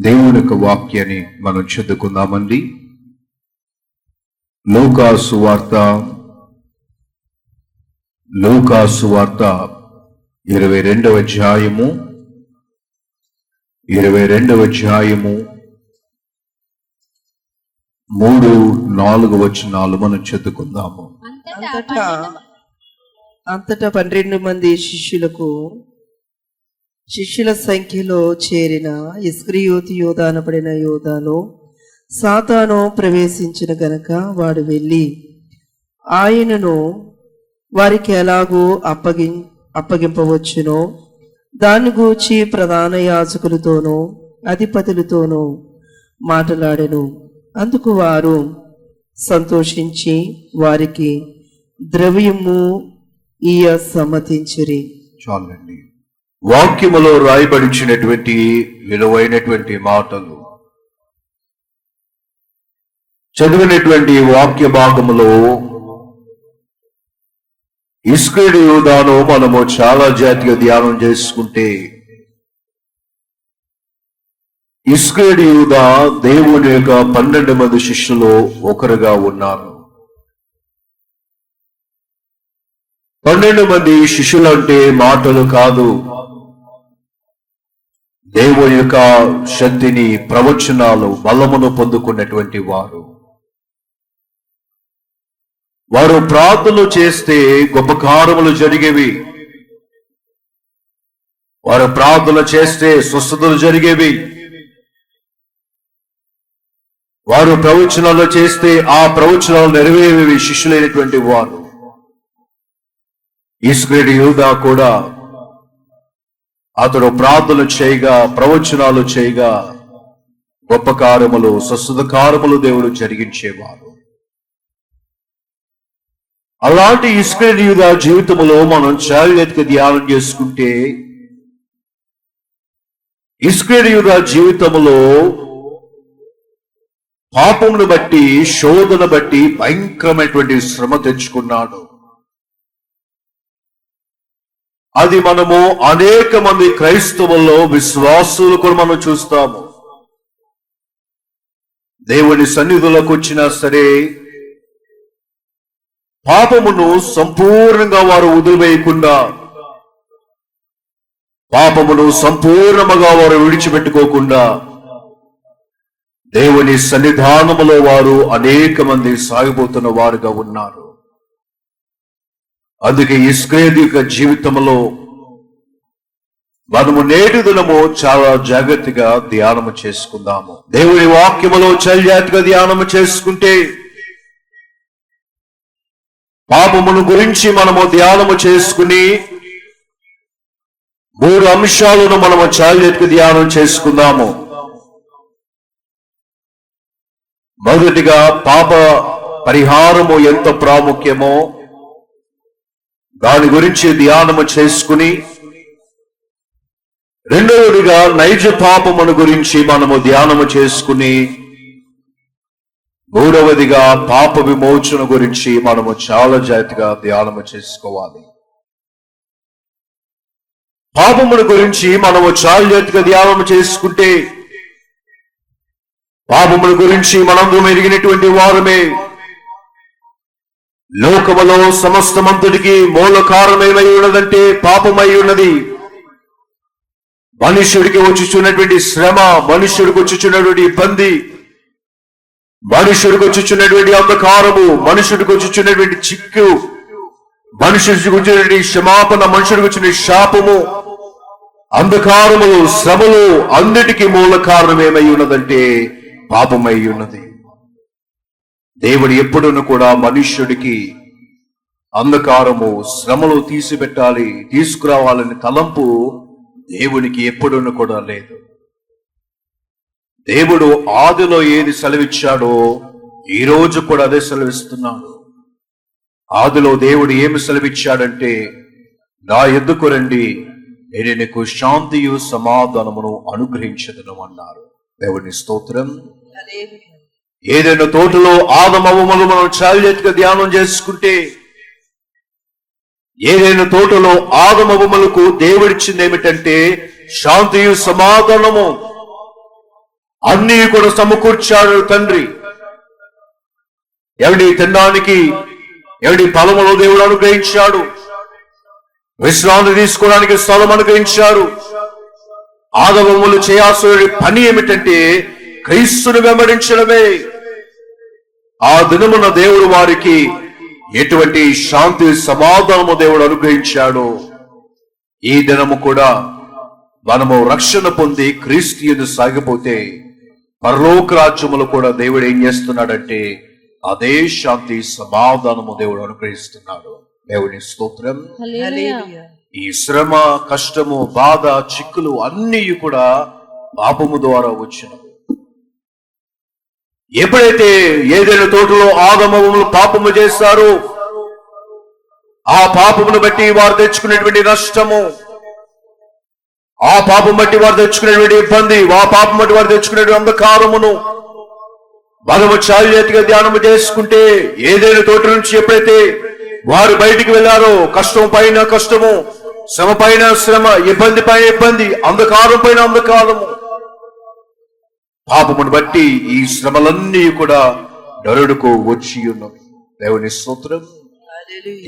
దేవుని యొక్క వాక్యాన్ని మనం చదువుకుందామండి. లూకా సువార్త 22వ అధ్యాయము 3-4 వచనాలు మనం చదువుకుందాము. అంతటా 12 మంది శిష్యుల సంఖ్యలో చేరిన ఇస్కరియోతు యోధ అనబడిన యోధాలో సాతాను ప్రవేశించిన గనక వాడు వెళ్ళి ఆయనను వారికి ఎలాగూ అప్పగింపవచ్చునో దాన్ని గూర్చి ప్రధాన యాజకులతోనూ అధిపతులతోనూ మాట్లాడెను. అందుకు వారు సంతోషించి వారికి ద్రవ్యము ఇయ్య సమ్మతించిరి. చాలండి. వాక్యములో రాయబడినటువంటి విలువైనటువంటి మాటలు చదివినటువంటి వాక్య భాగములో ఇస్కరియోతు యూదాను మనము చాలా జాతిగా ధ్యానం చేసుకుంటే, ఇస్కరియోతు యూదా దేవుని యొక్క 12 మంది శిష్యులు ఒకరుగా ఉన్నారు. 12 మంది శిష్యులు అంటే మాటలు కాదు, దేవుని యొక్క శక్తిని, ప్రవచనాలు, బలమును పొందుకున్నటువంటి వారు. వారు ప్రార్థనలు చేస్తే గొప్ప కార్యములు జరిగేవి. వారు ప్రార్థన చేస్తే స్వస్థతలు జరిగేవి. వారు ప్రవచనాలు చేస్తే ఆ ప్రవచనాలు నెరవేరేవి శిష్యులైనటువంటి వారు. ఇస్కరియోతు యూదా కూడా అతడు ప్రార్థన చేయగా, ప్రవచనాలు చేయగా గొప్ప కార్యములు, స్వస్థత కార్యములు దేవుడు జరిగించేవారు. అలాంటి ఇస్కరియోతు యూదా జీవితంలో మనం జాగ్రత్తగా ధ్యానం చేసుకుంటే, ఇస్కరియోతు యూదా జీవితంలో పాపమును బట్టి, శోధన బట్టి భయంకరమైనటువంటి శ్రమ తెచ్చుకున్నాడు. అది మనము అనేక మంది క్రైస్తవుల్లో, విశ్వాసులు కూడా మనం చూస్తాము. దేవుని సన్నిధిలోకి వచ్చినా సరే పాపమును సంపూర్ణంగా వారు వదిలివేయకుండా, పాపమును సంపూర్ణముగా వారు విడిచిపెట్టుకోకుండా దేవుని సన్నిధానములో వారు అనేక మంది సాగిపోతున్న వారుగా ఉన్నారు. అందుకే ఇస్కరియోతు యొక్క జీవితంలో మనము నేటి దినము చాలా జాగ్రత్తగా ధ్యానము చేసుకుందాము. దేవుని వాక్యములో చాలా జాగ్రత్తగా ధ్యానము చేసుకుంటే, పాపమును గురించి మనము ధ్యానము చేసుకుని 3 అంశాలను మనము చాలా జాగ్రత్తగా ధ్యానం చేసుకుందాము. మొదటిగా పాప పరిహారము ఎంత ప్రాముఖ్యమో దాని గురించి ధ్యానము చేసుకుని, రెండవదిగా నైజ పాపమును గురించి మనము ధ్యానము చేసుకుని, మూడవదిగా పాప విమోచన గురించి మనము చాలా జాగ్రత్తగా ధ్యానము చేసుకోవాలి. పాపమును గురించి మనము చాలా జాగ్రత్తగా ధ్యానము చేసుకుంటే, పాపముల గురించి మనందరం ఎరిగినటువంటి వారమే. లోకములో సమస్తమంతటికి మూల కారణమేమై ఉన్నదంటే పాపమై ఉన్నది. మనుష్యుడికి వచ్చుచున్నటువంటి శ్రమ, మనుష్యుడికి వచ్చుచున్నటువంటి ఇబ్బంది, మనుష్యుడికి వచ్చుచున్నటువంటి అంధకారము, మనుష్యుడికి వచ్చుచున్నటువంటి చిక్కు, మనుష్యుడికి వచ్చినటువంటి క్షమాపణ, మనుషుడికి వచ్చిన శాపము, అంధకారములు, శ్రమలు అన్నిటికీ మూల కారణం ఏమై ఉన్నదంటే పాపమై ఉన్నది. దేవుడు ఎప్పుడును కూడా మనుష్యుడికి అంధకారము, శ్రమలు తీసిపెట్టాలి, తీసుకురావాలని తలంపు దేవునికి ఎప్పుడును కూడా లేదు. దేవుడు ఆదిలో ఏది సెలవిచ్చాడో ఈ రోజు కూడా అదే సెలవిస్తున్నాడు. ఆదిలో దేవుడు ఏమి సెలవిచ్చాడంటే, నా యొద్దకు రండి, నేను నీకు శాంతియు సమాధానమును అనుగ్రహించదను అన్నారు. దేవుని స్తోత్రం. ఏదైనా తోటలో ఆదమవములు మనం చాలిగా ధ్యానం చేసుకుంటే, ఏదైనా తోటలో ఆదమవములకు దేవుడిచ్చింది ఏమిటంటే శాంతియు సమాధానము. అన్నీ కూడా సమకూర్చాడు తండ్రి. ఎవడి తినడానికి ఎవడి ఫలములో దేవుడు అనుగ్రహించాడు. విశ్రాంతి తీసుకోవడానికి స్థలం అనుగ్రహించాడు. ఆదవములు చేయాల్సిన పని ఏమిటంటే క్రీస్తుని వెంబడించడమే. ఆ దినమున దేవుడు వారికి ఎటువంటి శాంతి సమాధానము దేవుడు అనుగ్రహించాడు. ఈ దినము కూడా మనము రక్షణ పొంది క్రీస్తు సాగిపోతే పరలోక రాజ్యములు కూడా దేవుడు ఏం చేస్తున్నాడంటే అదే శాంతి సమాధానము దేవుడు అనుగ్రహిస్తున్నాడు. దేవుని స్తోత్రం. ఈ శ్రమ, కష్టము, బాధ, చిక్కులు అన్నీ కూడా పాపము ద్వారా వచ్చినవి. ఎప్పుడైతే ఏదైనా తోటలో ఆదమములు పాపము చేస్తారో ఆ పాపమును బట్టి వారు తెచ్చుకునేటువంటి నష్టము, ఆ పాపం బట్టి వారు తెచ్చుకునేటువంటి ఇబ్బంది, ఆ పాపం బట్టి వారు తెచ్చుకునేటువంటి అంధకారమును మనము చాలుజాతిగా ధ్యానము చేసుకుంటే ఏదైనా తోట నుంచి ఎప్పుడైతే వారు బయటికి వెళ్ళారో కష్టం పైన కష్టము, శ్రమ పైన శ్రమ, ఇబ్బంది పైన ఇబ్బంది, అంధకారం పైన అంధకారము, పాపమును బట్టి ఈ శ్రమలన్నీ కూడా నరుడుకు వచ్చి ఉన్నవి. దేవుని స్తోత్రం.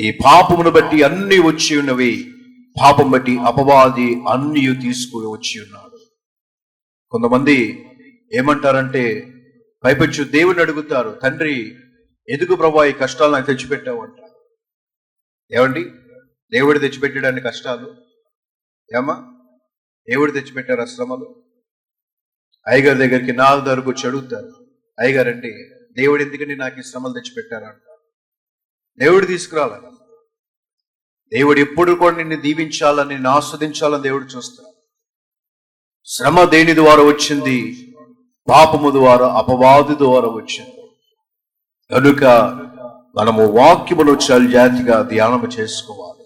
ఈ పాపమును బట్టి అన్ని వచ్చి ఉన్నవి. పాపం బట్టి అపవాది అన్ని తీసుకుని వచ్చి ఉన్నాడు. కొంతమంది ఏమంటారంటే పైపచ్చు దేవుడిని అడుగుతారు, తండ్రి ఎందుకు ప్రభా ఈ కష్టాలు నాకు తెచ్చిపెట్టావు అంటారు. ఏమండి, దేవుడు తెచ్చిపెట్టాడని కష్టాలు ఏమా? దేవుడు తెచ్చిపెట్టారు ఆ శ్రమలు. అయ్యగారి దగ్గరికి నా దగ్గరకు వచ్చి అడుగుతారు, అయ్యగారండి దేవుడు ఎందుకని నాకు ఈ శ్రమలు తెచ్చిపెట్టారంట. దేవుడు తీసుకురావాలి. దేవుడు ఎప్పుడు కూడా నిన్ను దీవించాలని, నిన్ను ఆస్వాదించాలని దేవుడు చూస్తాడు. శ్రమ దేని ద్వారా వచ్చింది? పాపము ద్వారా, అపవాది ద్వారా వచ్చింది. కనుక మనము వాక్యమును చాలా జాతిగా ధ్యానము చేసుకోవాలి.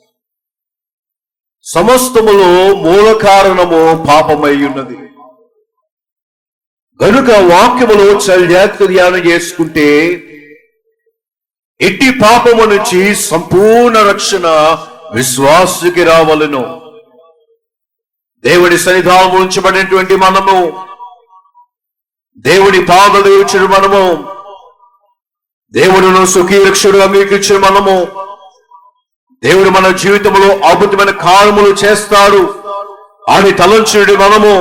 సమస్తములో మూల కారణము పాపమై ఉన్నది. కనుక వాక్యములో చాలా జాతిగా ధ్యానం చేసుకుంటే ఎట్టి పాపము నుంచి సంపూర్ణ రక్షణ విశ్వాసుకి రావలను. దేవుడి సన్నిధానం ఉంచబడినటువంటి మనము, దేవుడి పాదలు ఇచ్చిన మనము, దేవుడును సుఖీరక్షుడుగా మీకు ఇచ్చిన మనము, దేవుడు మన జీవితంలో అద్భుతమైన కార్యములు చేస్తాడు అని తలంచుడి మనము,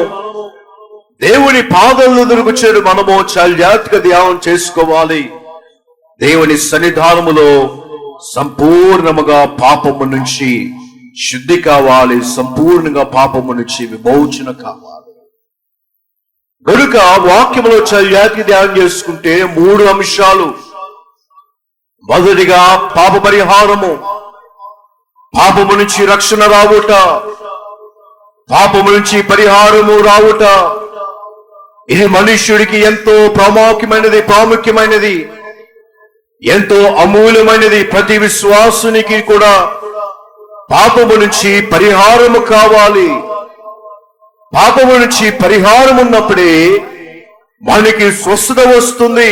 దేవుని పాదలను దొరుకుచేడు మనము చాలా జాగ్రత్తగా ధ్యానం చేసుకోవాలి. దేవుని సన్నిధానములో సంపూర్ణముగా పాపము నుంచి శుద్ధి కావాలి, సంపూర్ణంగా పాపము నుంచి విమోచన కావాలి. కనుక వాక్యములో చాలా జాగ్రత్తగా ధ్యానం చేసుకుంటే 3 అంశాలు. మొదటిగా పాప పరిహారము, పాపము నుంచి రక్షణ రావుట, పాపము నుంచి పరిహారము రావుట. ఇది మనుష్యుడికి ఎంతో ప్రాముఖ్యమైనది, ఎంతో అమూల్యమైనది. ప్రతి విశ్వాసునికి కూడా పాపము నుంచి పరిహారము కావాలి. పాపము నుంచి పరిహారం ఉన్నప్పుడే మనకి స్వస్థత వస్తుంది.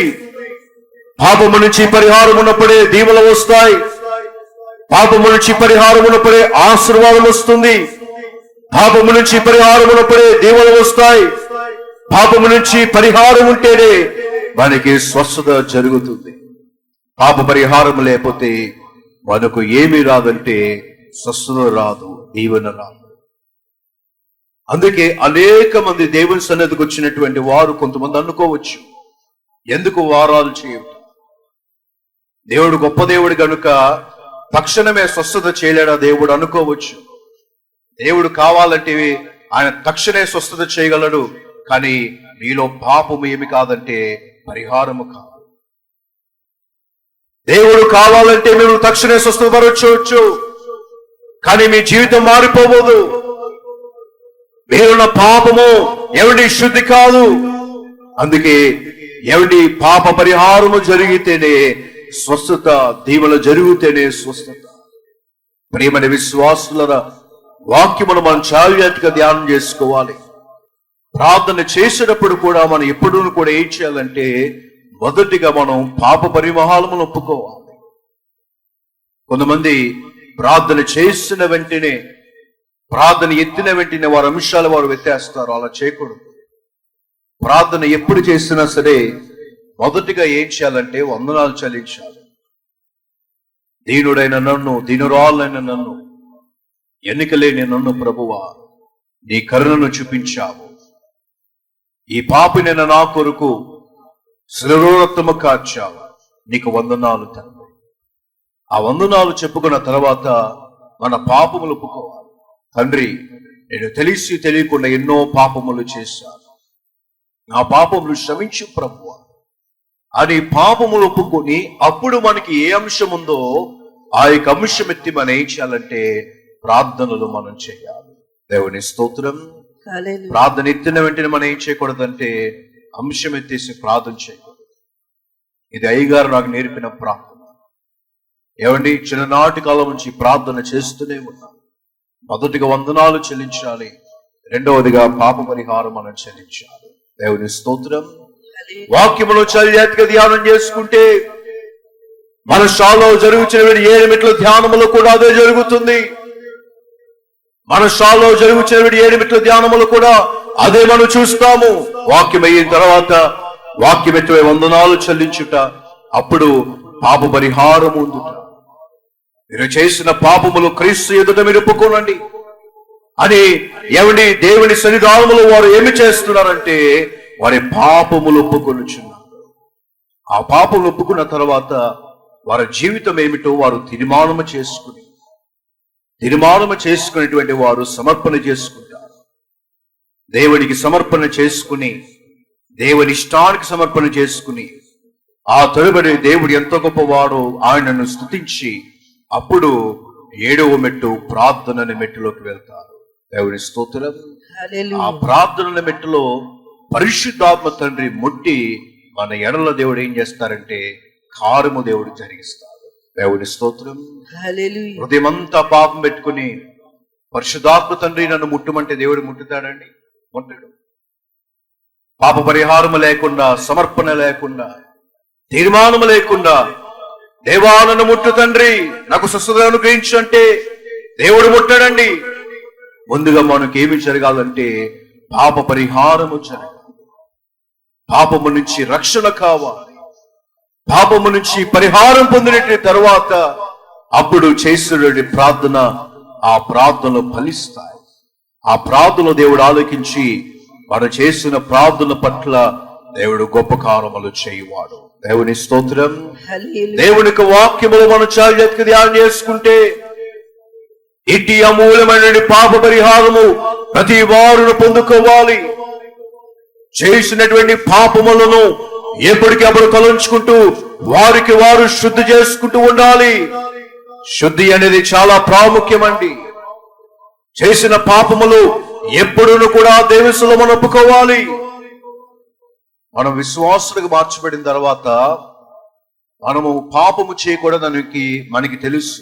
పాపము నుంచి పరిహారం ఉన్నప్పుడే దీవెనలు వస్తాయి. పాపము నుంచి పరిహారం ఉన్నప్పుడే ఆశీర్వాదం వస్తుంది. పాపము నుంచి పరిహారం ఉన్నప్పుడే దీవెనలు వస్తాయి. పాపము నుంచి పరిహారం ఉంటేనే మనకి స్వస్థత జరుగుతుంది. పాప పరిహారం లేకపోతే మనకు ఏమీ రాదంటే స్వస్థత రాదు, దీవెన రాదు. అందుకే అనేక మంది దేవుని సన్నిధికి వచ్చినటువంటి వారు కొంతమంది అనుకోవచ్చు, ఎందుకు వారాలు చేయటం? దేవుడు గొప్ప దేవుడు కనుక తక్షణమే స్వస్థత చేయలేడా దేవుడు అనుకోవచ్చు. దేవుడు కావాలంటే ఆయన తక్షణమే స్వస్థత చేయగలడు. కానీ మీలో పాపము ఏమి కాదంటే పరిహారము కావాలి. దేవుడు కావాలంటే మీరు తక్షణమే స్వస్థపరచవచ్చు, కానీ మీ జీవితం మారిపోవదు. మీరున్న పాపము ఎవడి శుద్ధి కాదు. అందుకే ఎవడి పాప పరిహారము జరిగితేనే స్వస్థత, దీవెన జరిగితేనే స్వస్థత. ప్రియమైన విశ్వాసుల వాక్యమును మనం చావ్యాతిగా ధ్యానం చేసుకోవాలి. ప్రార్థన చేసేటప్పుడు కూడా మనం ఎప్పుడూ కూడా ఏం చేయాలంటే మొదటిగా మనం పాప పరిహారమును ఒప్పుకోవాలి. కొంతమంది ప్రార్థన చేసిన వెంటనే, ప్రార్థన ఎత్తిన వెంటనే వారి అంశాలు వారు వ్యత్యాస్తారు. అలా చేయకూడదు. ప్రార్థన ఎప్పుడు చేసినా సరే మొదటిగా ఏం చేయాలంటే వందనాలు చెల్లించాలి. దీనుడైన నన్ను, దీనురాలైన నన్ను, ఎన్నికలేని నన్ను ప్రభువా నీ కరుణను చూపించావు. ఈ పాపినైన నా కొరకు శిలువరక్తము కార్చావు. నీకు వందనాలు తండ్రి. ఆ వందనాలు చెప్పుకున్న తర్వాత మన పాపములు ఒప్పుకోవాలి. తండ్రి, నేను తెలిసి తెలియకుండా ఎన్నో పాపములు చేశాను, నా పాపములు క్షమించు ప్రభువా అని పాపములు ఒప్పుకొని అప్పుడు మనకి ఏ అంశం ఉందో ఆ యొక్క అంశం ఎత్తి మనం ఏం చేయాలంటే ప్రార్థనలు మనం చేయాలి. దేవుని స్తోత్రం. ప్రార్థన ఎత్తిన వెంటనే మనం ఏం చేయకూడదంటే అంశం ఎత్తేసి ప్రార్థన చేయకూడదు. ఇది అయ్యగారు నాకు నేర్పిన ప్రార్థన. ఏమండి, చిన్ననాటి కాలం నుంచి ప్రార్థన చేస్తూనే ఉన్నాం. మొదటిగా వందనాలు చెల్లించాలి, రెండవదిగా పాప పరిహారం మనం చెల్లించాలి. దేవుని స్తోత్రం. వాక్యములో చదివేట్టుగా ధ్యానం చేసుకుంటే మన షాలో జరుగుతున్న 7 మెట్ల ధ్యానములో కూడా అదే జరుగుతుంది. మన షాలో జరుగుతున్న 7 మెట్ల ధ్యానములు కూడా అదే మనం చూస్తాము. వాక్యం అయిన తర్వాత వాక్యం ఎత్తువే వందనాలు చెల్లించుట, అప్పుడు పాప పరిహారం ఉందుట. మీరు చేసిన పాపములు క్రీస్తు ఎదుట మీరు ఒప్పుకోనండి అని ఏమండి దేవుని సన్నిధానములో వారు ఏమి చేస్తున్నారంటే వారి పాపములు ఒప్పుకొనుచున్నారు. ఆ పాపములు ఒప్పుకున్న తర్వాత వారి జీవితం ఏమిటో వారు తీర్మానము చేసుకునేటువంటి వారు సమర్పణ చేసుకుంటారు. దేవునికి సమర్పణ చేసుకుని, దేవుని ఇష్టానికి సమర్పణ చేసుకుని ఆ తరుబడి దేవుడు ఎంత గొప్పవాడో ఆయనను స్తుతించి అప్పుడు 7వ మెట్టు ప్రార్థన మెట్టులోకి వెళ్తారు. దేవుని స్తోత్రం. ఆ ప్రార్థన మెట్టులో పరిశుద్ధాత్మ తండ్రి ముట్టి మన ఎడల దేవుడు ఏం చేస్తారంటే కార్యము దేవుడు జరిగిస్తాడు. దేవుని స్తోత్రం. హృదయమంతా పాపం పెట్టుకుని పరిశుద్ధాత్మ తండ్రి నన్ను ముట్టమంటే దేవుడు ముట్టుతాడండి? ముట్టడు. పాప పరిహారము లేకుండా, సమర్పణ లేకుండా, తీర్మానము లేకుండా దేవా నన్ను ముట్టు తండ్రి, నాకు స్వస్థత అనుగ్రహించు అంటే దేవుడు ముట్టడండి. ముందుగా మనకి ఏమి జరగాలంటే పాప పరిహారము జరగాలి. పాపము నుంచి రక్షణ కావాలి. పాపము నుంచి పరిహారం పొందిన తర్వాత అప్పుడు చేసిన ప్రార్థన, ఆ ప్రార్థనలు ఫలిస్తాయి. ఆ ప్రార్థన దేవుడు ఆలోకించి మనం చేసిన ప్రార్థన పట్ల దేవుడు గొప్ప కార్యములు చేయువాడు. దేవుని స్తోత్రం. దేవునికి వాక్యములు మనం చాలా ధ్యానం చేసుకుంటే ఇట్టి అమూల్యమైన పాప పరిహారము ప్రతి వారును పొందుకోవాలి. చేసినటువంటి పాపములను ఎప్పటికప్పుడు తలంచుకుంటూ వారికి వారు శుద్ధి చేసుకుంటూ ఉండాలి. శుద్ధి అనేది చాలా ప్రాముఖ్యమండి. చేసిన పాపములు ఎప్పుడూ కూడా దేవునిలో మనం ఒప్పుకోవాలి. మనం విశ్వాసులకు మార్చబడిన తర్వాత మనము పాపము చేయకూడదని మనకి తెలుసు.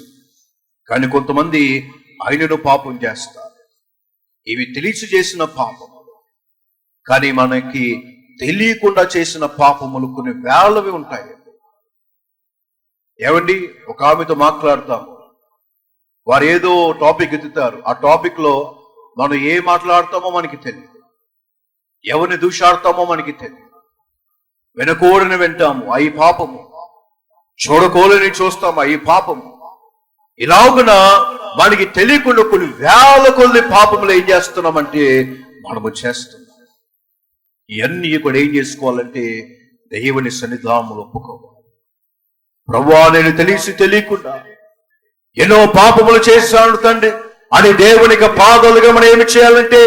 కానీ కొంతమంది ఆయనను పాపం చేస్తారు. ఇవి తెలిసి చేసిన పాపములు, కానీ మనకి తెలియకుండా చేసిన పాపములు కొన్ని వేలవి ఉంటాయి. ఏమండి, ఒక ఆమెతో మాట్లాడతాము, వారు ఏదో టాపిక్ ఎత్తుతారు. ఆ టాపిక్ లో మనం ఏం మాట్లాడతామో మనకి తెలియదు, ఎవరిని దూషాడతామో మనకి తెలియదు. వినకూడని వింటాము, అయి పాపము. చూడకూడని చూస్తాము, అయి పాపము. ఇలాగున మనకి తెలియకుండా కొన్ని వేల కొద్ది పాపములు ఏం చేస్తున్నామంటే మనము చేస్తున్నాం. ఇవన్నీ కూడా ఏం చేసుకోవాలంటే దేవుని సన్నిధానములో ఒప్పుకోవాలి. ప్రభువా, నేను తెలిసి తెలియకుండా ఎన్నో పాపములు చేశాను తండ్రి అని దేవునికి పాదాలుగా మనం ఏమి చేయాలంటే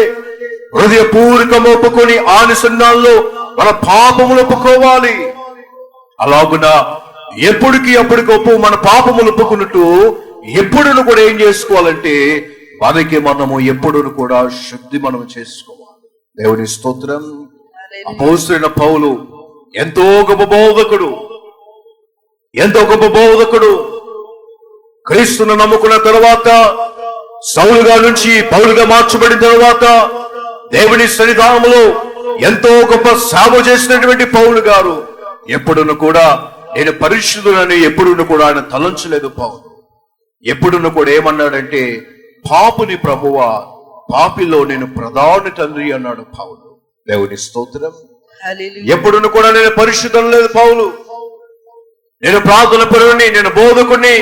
హృదయపూర్వకం ఒప్పుకొని ఆనుసన్నాల్లో మన పాపములు ఒప్పుకోవాలి. అలాగున ఎప్పటికి మన పాపములు ఒప్పుకున్నట్టు ఎప్పుడును కూడా ఏం చేసుకోవాలంటే మనకి మనము ఎప్పుడును కూడా శుద్ధి మనం చేసుకోవాలి. దేవుని స్తోత్రం. అపోస్తలుడైన పౌలు ఎంతో గొప్ప బోధకుడు. క్రీస్తును నమ్ముకున్న తర్వాత సౌలుగా నుంచి పౌలుగా మార్చబడిన తర్వాత దేవుని సన్నిధానములో ఎంతో గొప్ప సేవ చేసినటువంటి పౌలు గారు ఎప్పుడును కూడా నేను పరిశుద్ధులని ఎప్పుడును కూడా ఆయన తలంచలేదు. పౌలు ఎప్పుడును కూడా ఏమన్నాడంటే పాపుని ప్రభువా, పాపిలో నేను ప్రధాన తండ్రి అన్నాడు పౌలు. దేవుని స్తోత్రం. ఎప్పుడును కూడా నేను పరిశుద్ధం లేదు పౌలు, నేను ప్రార్థన పరుని, నేను బోధకుని,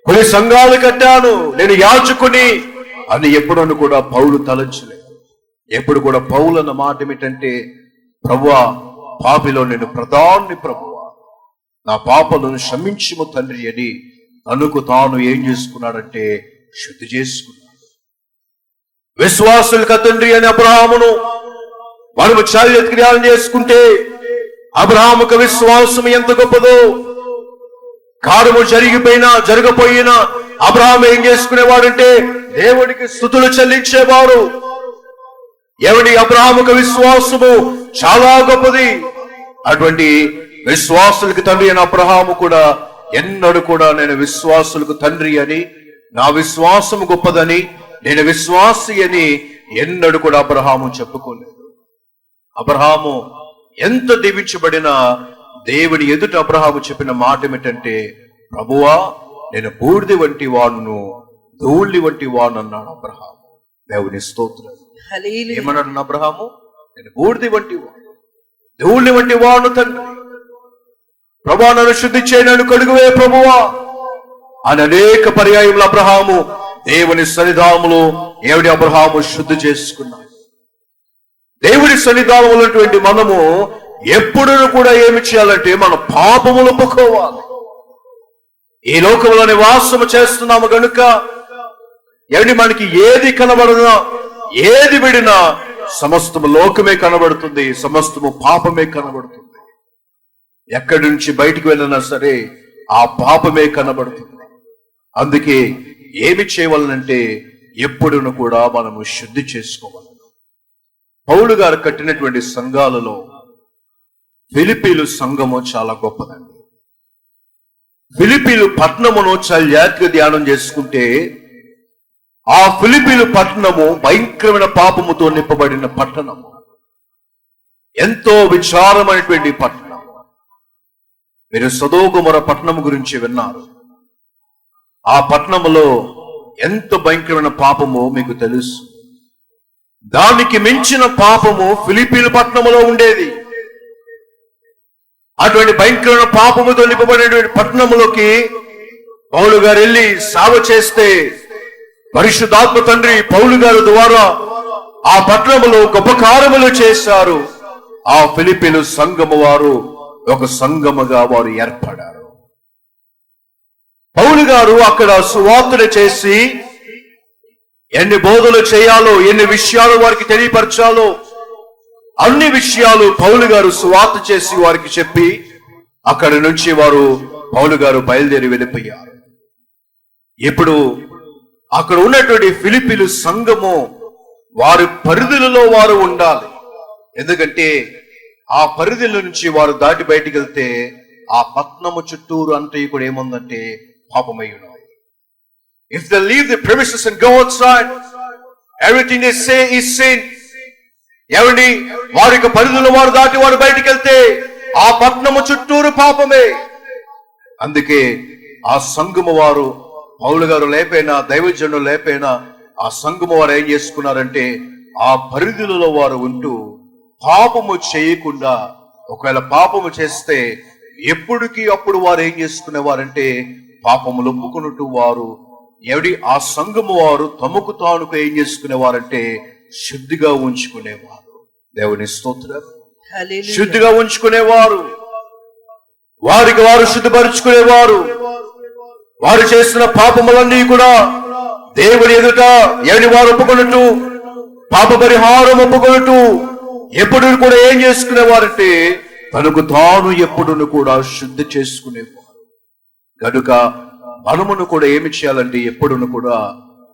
కొన్ని సంఘాలు కట్టాను, నేను యాజకుని అని ఎప్పుడును కూడా పౌలు తలంచలేదు. ఎప్పుడు కూడా పౌలు అన్న మాట ఏమిటంటే, ప్రభువా పాపిలో నేను ప్రధాని, ప్రభువా నా పాపలను క్షమించుము తండ్రి అని తనకు తాను ఏం చేసుకున్నాడంటే శుద్ధి చేసుకున్నాడు. విశ్వాసులకు తండ్రి అని అబ్రహామును మనము చారిత్రక్రియలు చేసుకుంటే అబ్రహాముకు విశ్వాసం ఎంత గొప్పదో, కార్యము జరిగిపోయినా జరగపోయినా అబ్రహాం ఏం చేసుకునేవాడంటే దేవుడికి స్తుతులు చెల్లించేవారు. ఎవడి అబ్రహాముకు విశ్వాసము చాలా గొప్పది. అటువంటి విశ్వాసులకు తండ్రి అయిన అబ్రహాము కూడా ఎన్నడూ కూడా నేను విశ్వాసులకు తండ్రి అని, నా విశ్వాసము గొప్పదని, నేను విశ్వాసి అని ఎన్నడూ కూడా అబ్రహాము చెప్పుకోలేదు. అబ్రహాము ఎంత దీవించబడినా దేవుని ఎదుట అబ్రహాము చెప్పిన మాట ఏమిటంటే, ప్రభువా నేను బూడిద వంటి వాడును, ధూళి వంటి వాడు అన్నాడు అబ్రహాము. దేవుని స్తోత్రం. ఏమన్నాడు అబ్రహాము? నేను బూడిద వంటి వాడు, ధూళి వంటి వాడు తండ్రి, ప్రభువా నన్ను శుద్ధి చేయి, నన్ను కడుగువే ప్రభువా అని అనేక పర్యాయములు అబ్రహాము దేవుని సన్నిధానములో ఏమిటి అబ్రహాము శుద్ధి చేసుకున్నాడు. దేవుని సన్నిధానములో ఉన్నటువంటి మనము ఎప్పుడు కూడా ఏమి చేయాలంటే మన పాపములు ఒప్పుకోవాలి. ఈ లోకంలో నివాసము చేస్తున్నాము గనుక ఏమిటి మనకి ఏది కనబడదా, ఏది విడినా సమస్తము లోకమే కనబడుతుంది, సమస్తము పాపమే కనబడుతుంది. ఎక్కడి నుంచి బయటికి వెళ్ళినా సరే ఆ పాపమే కనబడుతుంది. అందుకే ఏమి చేయవలనంటే ఎప్పుడును కూడా మనము శుద్ధి చేసుకోవాలి. పౌలు గారు కట్టినటువంటి సంఘాలలో ఫిలిప్పీలు సంఘము చాలా గొప్పదండి. ఫిలిప్పీలు పట్టణమును చాలా జాగ్రత్తగా ధ్యానం చేసుకుంటే ఆ ఫిలిప్పీలు పట్టణము భయంకరమైన పాపముతో నింపబడిన పట్టణము, ఎంతో విచారమైనటువంటి పట్టణం. మీరు సొదొమ పట్టణం గురించి విన్నారు. ఆ పట్టణములో ఎంత భయంకరమైన పాపమో మీకు తెలుసు. దానికి మించిన పాపము ఫిలిప్పీల పట్టణములో ఉండేది. అటువంటి భయంకరమైన పాపముతో నింపబడినటువంటి పట్టణములోకి పౌలు గారు వెళ్ళి సేవ చేస్తే పరిశుద్ధాత్మ తండ్రి పౌలు గారు ద్వారా ఆ పట్టణములో గొప్ప కార్యములు చేశారు. ఆ ఫిలిప్పీలు సంఘము వారు ఒక సంఘముగా వారు ఏర్పడారు. పౌలు గారు అక్కడ సువార్త చేసి ఎన్ని బోధలు చేయాలో, ఎన్ని విషయాలు వారికి తెలియపరచాలో అన్ని విషయాలు పౌలు గారు సువార్త చేసి వారికి చెప్పి అక్కడి నుంచి వారు పౌలు గారు బయలుదేరి వెళ్ళిపోయారు. ఇప్పుడు అక్కడ ఉన్నటువంటి ఫిలిప్పీలు సంఘము వారి పరిధులలో వారు ఉండాలి. ఎందుకంటే ఆ పరిధుల నుంచి వారు దాటి బయటికి వెళ్తే ఆ పట్టణము చుట్టూరు అంటే కూడా ఏముందంటే పాపమై ఉన్నది. If they leave the premises and go outside, everything they say is sin. ఏమండి, వారి యొక్క పరిధులు వారు దాటి వారు బయటికి వెళ్తే ఆ పట్టణము చుట్టూరు పాపమే. అందుకే ఆ సంఘము వారు పౌలు గారు లేపైనా, దైవజనులు లేపైనా ఆ సంఘము వారు ఏం చేసుకున్నారంటే ఆ పరిధులలో వారు ఉంటూ పాపము చేయకుండా, ఒకవేళ పాపము చేస్తే ఎప్పటికీ అప్పుడు వారు ఏం చేసుకునేవారంటే పాపములు ఒప్పుకున్నట్టు వారు ఎవడి ఆ సంఘము వారు తమకు తానుకు ఏం చేసుకునేవారంటే శుద్ధిగా ఉంచుకునేవారు. దేవుని స్తోత్రం. శుద్ధిగా ఉంచుకునేవారు, వారికి వారు శుద్ధిపరుచుకునేవారు. వారు చేసిన పాపములన్నీ కూడా దేవుని ఎదుట ఎవరి వారు ఒప్పుకున్నట్టు, పాప పరిహారం ఒప్పుకున్నట్టు ఎప్పుడు కూడా ఏం చేసుకునేవారంటే తనకు తాను ఎప్పుడును కూడా శుద్ధి చేసుకునేవారు. కనుక మనమును కూడా ఏమి చేయాలంటే ఎప్పుడును కూడా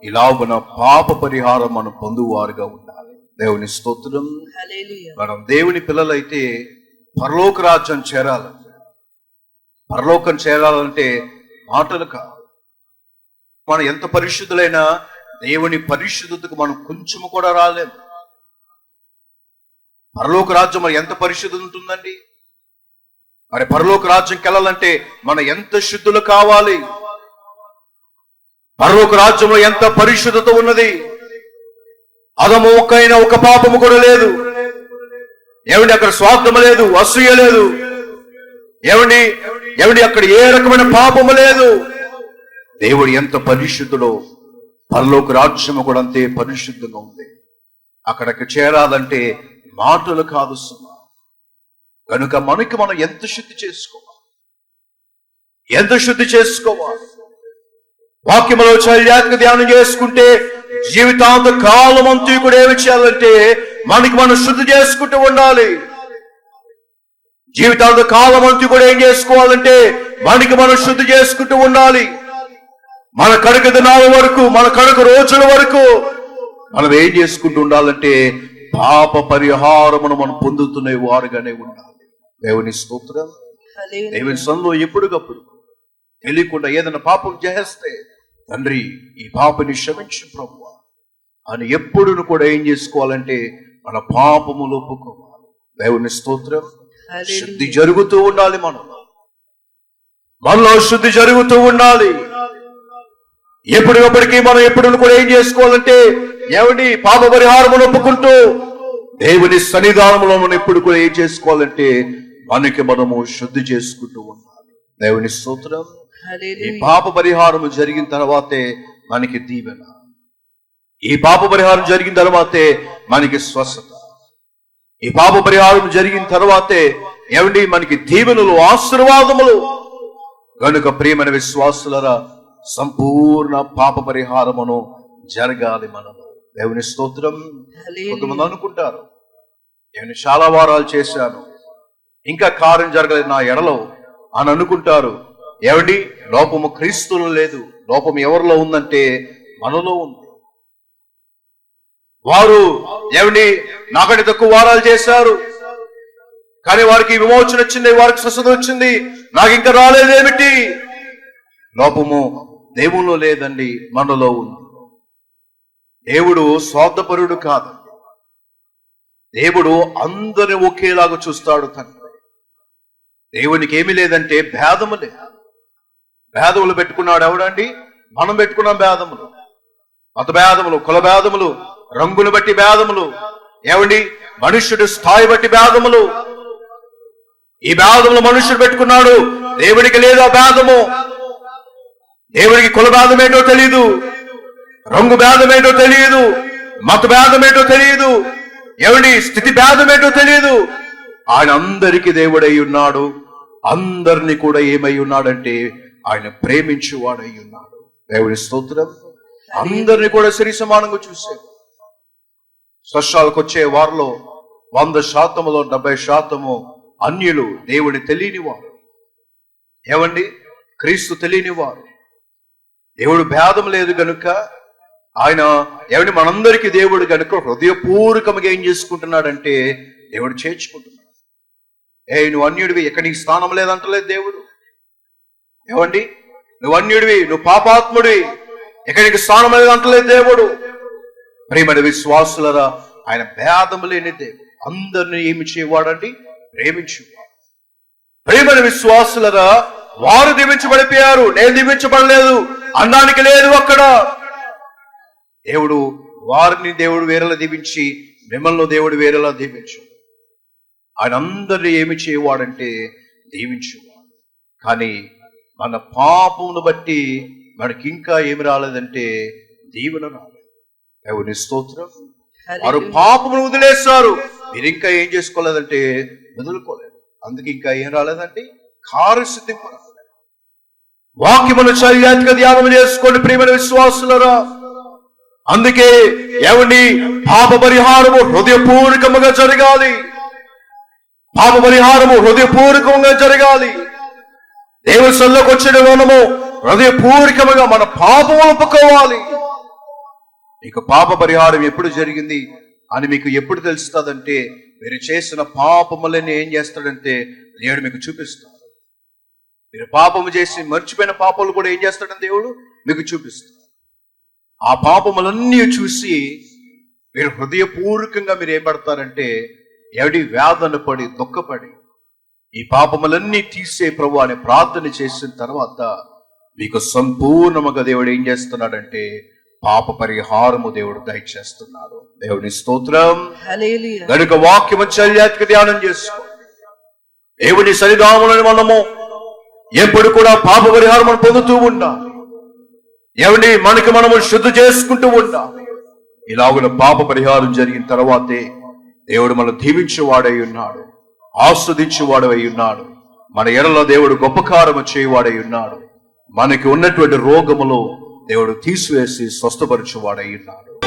ఇలాగున పాప పరిహారం మనం పొందువారుగా ఉండాలి. దేవుని స్తోత్రం. మనం దేవుని పిల్లలైతే పరలోక రాజ్యం చేరాలంటే, పరలోకం చేరాలంటే మాటలు కాదు. మనం ఎంత పరిశుద్ధులైనా దేవుని పరిశుద్ధతకు మనం కొంచెము కూడా రాలేము. పరలోక రాజ్యం మరి ఎంత పరిశుద్ధత ఉంటుందండి? మరి పరలోక రాజ్యంకి వెళ్ళాలంటే మనం ఎంత శుద్ధులు కావాలి? పరలోక రాజ్యంలో ఎంత పరిశుద్ధత ఉన్నది? అదము ఒక్కైనా ఒక పాపము కూడా లేదు. ఏమండి అక్కడ స్వార్థం లేదు, అసూయ లేదు, ఏమండి ఏమండి అక్కడ ఏ రకమైన పాపము లేదు. దేవుడు ఎంత పరిశుద్ధుడో పరలోక రాజ్యము కూడా అంతే పరిశుద్ధంగా ఉంది. అక్కడికి చేరాలంటే మాటలు కాదు సుమా. కనుక మనకి మనం ఎంత శుద్ధి చేసుకోవాలి, ఎంత శుద్ధి చేసుకోవాలి. వాక్యములో చర్యాత్మక ధ్యానం చేసుకుంటే జీవితాంత కాలం అంతా కూడా ఏమి చేయాలంటే మనకి మనం శుద్ధి చేసుకుంటూ ఉండాలి. జీవితాంత కాలం అంతా కూడా ఏం చేసుకోవాలంటే మనకి మనం శుద్ధి చేసుకుంటూ ఉండాలి. మన కడుక దినాల వరకు, మన కడుక రోజుల వరకు మనం ఏం చేసుకుంటూ ఉండాలంటే పాప పరిహారమును మనం పొందుతున్న వారుగానే ఉండాలి. దేవుని స్తోత్రం. దేవుని సన్నిధిలో ఎప్పటికప్పుడు తెలియకుండా ఏదైనా పాపం చేస్తే తండ్రి ఈ పాపని క్షమించు ప్రభువా అని ఎప్పుడు కూడా ఏం చేసుకోవాలంటే మన పాపములు ఒప్పుకోవాలి. దేవుని స్తోత్రం. శుద్ధి జరుగుతూ ఉండాలి, మనలో శుద్ధి జరుగుతూ ఉండాలి. ఎప్పటికప్పటికీ మనం ఎప్పుడు కూడా ఏం చేసుకోవాలంటే ఏమిటి పాప పరిహారమును ఒప్పుకుంటూ దేవుని సన్నిధానంలో మనం ఎప్పుడు కూడా ఏం చేసుకోవాలంటే మనకి మనము శుద్ధి చేసుకుంటూ ఉండాలి. దేవుని స్తోత్రం. ఈ పాప పరిహారం జరిగిన తర్వాతే మనకి దీవెన, ఈ పాప పరిహారం జరిగిన తర్వాతే మనకి స్వస్థత, ఈ పాప పరిహారం జరిగిన తర్వాతే ఏమండి మనకి దీవెనలు, ఆశీర్వాదములు. కనుక ప్రియమైన విశ్వాసులరా, సంపూర్ణ పాప పరిహారమును జరగాలి మనము. దేవుని స్తోత్రం. కొంతమంది అనుకుంటారు నేను చాలా వారాలు చేశాను, ఇంకా కార్యం జరగలేదు నా ఎడలో అని అనుకుంటారు. ఏమండి లోపము క్రీస్తులో లేదు, లోపం ఎవరిలో ఉందంటే మనలో ఉంది. వారు ఏమండి నాకంటే తక్కువ వారాలు చేశారు, కానీ వారికి విమోచన వచ్చింది, వారికి స్వస్థత వచ్చింది, నాకు ఇంకా రాలేదేమిటి? లోపము దేవుల్లో లేదండి, మనలో ఉంది. దేవుడు స్వార్థపరుడు కాదండి. దేవుడు అందరిని ఒకేలాగా చూస్తాడు తండ్రి. దేవునికి ఏమి లేదంటే భేదము లేదు. భేదములు పెట్టుకున్నాడు ఎవడండి? మనం పెట్టుకున్నాం భేదములు, మత భేదములు, కుల భేదములు, రంగులు బట్టి భేదములు, ఏమండి మనుష్యుడి స్థాయి బట్టి భేదములు. ఈ భేదములు మనుష్యుడు పెట్టుకున్నాడు, దేవుడికి లేదు ఆ భేదము. దేవుడికి కుల భేదం ఏంటో తెలియదు, రంగు భేదం ఏంటో తెలియదు, మత భేదం ఏంటో తెలియదు, ఏమండి స్థితి భేదం ఏంటో తెలియదు. ఆయన అందరికీ దేవుడై ఉన్నాడు. అందరినీ కూడా ఏమై ఉన్నాడంటే ఆయన ప్రేమించువాడై ఉన్నాడు. దేవుడి స్తోత్రం. అందరినీ కూడా సరి సమానంగా చూశాడు. స్పర్శాలకు వచ్చే వారిలో 100%లో 70% అన్యులు, దేవుని తెలియని వారు. ఏమండి క్రీస్తు తెలియని వారు. దేవుడు భేదం లేదు గనుక ఆయన ఏమండి మనందరికీ దేవుడు గనుక హృదయపూర్వకంగా ఏం చేసుకుంటున్నాడంటే దేవుడు చేర్చుకుంటున్నాడు. నువ్వు అన్యుడివి, ఎక్కడ నీకు స్థానం లేదంటలేదు దేవుడు. ఏమండి నువ్వు అన్యుడివి, నువ్వు పాపాత్ముడివి, ఎక్కడ నీకు స్థానం లేదంటలేదు దేవుడు. ప్రేమని విశ్వాసులరా, ఆయన భేదం లేని దేవుడు. అందరినీ ఏమి చేయవాడండి? ప్రేమించేవాడు. ప్రేమని విశ్వాసులరా, వారు దీవించబడిపోయారు, నేను దీవించబడలేదు అన్నానికి లేదు అక్కడ. దేవుడు వారిని దేవుడు వేరేలా దీవించి మిమ్మల్ని దేవుడు వేరేలా దీవించు. ఆయన అందరినీ ఏమి చేయవాడంటే దీవించేవాడు. కానీ మన పాపమును బట్టి మనకి ఇంకా ఏమి రాలేదంటే దీవెన రాలేదు. దేవుని స్తోత్రం. వారు పాపమును వదిలేస్తారు, మీరు ఇంకా ఏం చేసుకోలేదంటే వదులుకోలేదు. అందుకే ఇంకా ఏం రాలేదంటే కార్యసిద్ధింపు రాలేదు. వాక్యమును చర్యాత్మక ధ్యానం చేసుకోండి ప్రియమైన విశ్వాసులరా. అందుకే ఏమండి పాప పరిహారము హృదయపూర్వకముగా జరగాలి. పాప పరిహారము హృదయపూర్వకంగా జరగాలి. దేవుని సన్నిధిలోకి వచ్చిన మనము హృదయపూర్వకముగా మన పాపము ఒప్పుకోవాలి. మీకు పాప పరిహారం ఎప్పుడు జరిగింది అని మీకు ఎప్పుడు తెలుస్తుందంటే మీరు చేసిన పాపములని ఏం చేస్తాడంటే దేవుడు మీకు చూపిస్తాడు. మీరు పాపము చేసి మర్చిపోయిన పాపాలు కూడా ఏం చేస్తాడని దేవుడు మీకు చూపిస్తాడు. ఆ పాపములన్నీ చూసి మీరు హృదయపూర్వకంగా మీరు ఏం పడతారంటే ఎవడి వేదన పడి దుఃఖపడి ఈ పాపములన్నీ తీసే ప్రభు అని ప్రార్థన చేసిన తర్వాత మీకు సంపూర్ణముగా దేవుడు ఏం చేస్తున్నాడంటే పాప పరిహారము దేవుడు దయచేస్తున్నాడు. దేవుని స్తోత్రం. హల్లెలూయా. గనుక వాక్యము చల్యాత్కి ధ్యానం చేసుకో. దేవుని సన్నిధానములను మనము ఎప్పుడు కూడా పాప పరిహారం పొందుతూ ఉండాలి. ఎవరిని మనము శుద్ధి చేసుకుంటూ ఉండాలి. ఇలాగున పాప పరిహారం జరిగిన తర్వాతే దేవుడు మనం దీవించేవాడై ఉన్నాడు, ఆస్వాదించేవాడై ఉన్నాడు. మన ఎడల దేవుడు గొప్ప కార్యము చేయవాడై ఉన్నాడు. మనకి ఉన్నటువంటి రోగములు దేవుడు తీసివేసి స్వస్థపరచువాడై ఉన్నాడు.